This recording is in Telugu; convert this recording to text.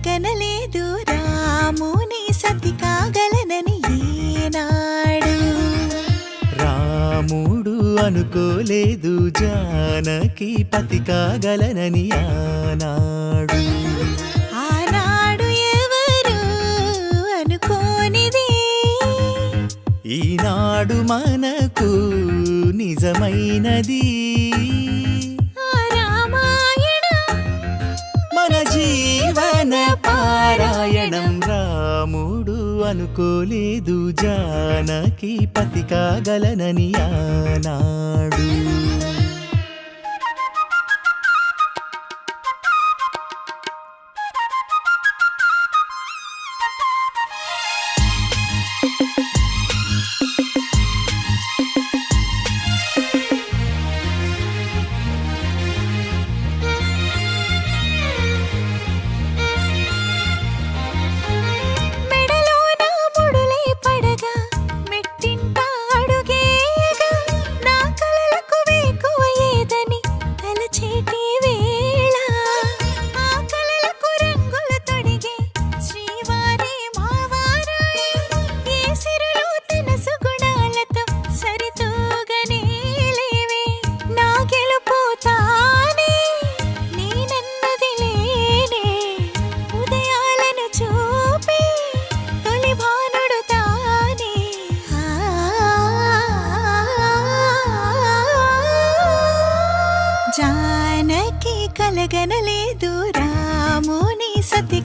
కలగనలేదు రాముని సతి కాగలనని ఏనాడు. రాముడు అనుకోలేదు జానకి పతి కాగలనని ఆనాడు. ఆనాడు ఎవరు అనుకోనిది ఈనాడు మనకు నిజమైనది. మన జీవన పారాయణం. రాముడు అనుకోలేదు జానకి పతి కాగలనని ఆనాడు. జానకి కలగనలేదు రాముని సతి